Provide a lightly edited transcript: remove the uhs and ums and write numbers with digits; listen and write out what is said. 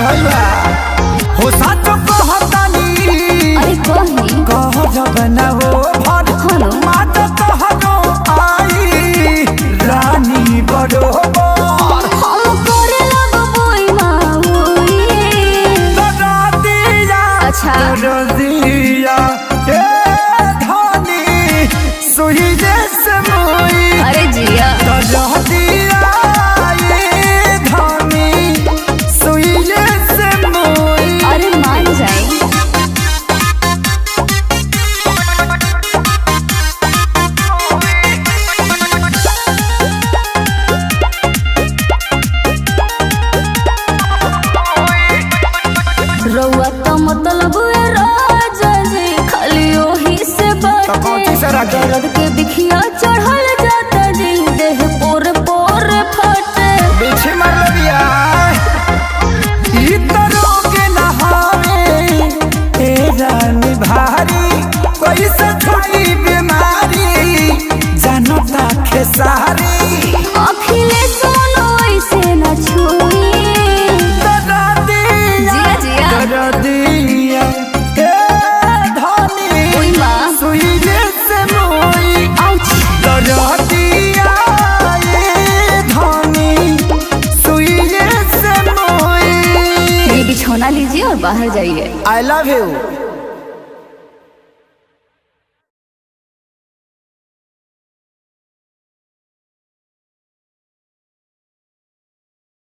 भैया हो साचो कहतानी अरे कही कह जगना वो भर हेलो माता कहरो आई रानी बरोबर हम करे लगबोई माऊई तोरा दिया अच्छा। तोरा दिया ए धनी सुई जैसे मोई अरे जिया तोरा दिया ए धनी सुई जैसे मोई अरे मान जाए रउआ तो मतलब राजा जी खाली ओही से तो कौची से राजा? दर्द के बिखिया चढ़ल जाता जी देह पोर पोर फटे बिछी मर लिया इतरों के नहावे ए रानी भारी कोई से छोड़ी बीमारी जनता खेसारी अखिले सोनो ऐसे न छुई तोरा दिया जिया जिया तोरा दिया ए धनी ओई माँ सुई जैसे मोई आउच तोरा दिया ए धनी सुई जैसे मोई ये बिछौना लीजिए और बाहर जाइए I love you.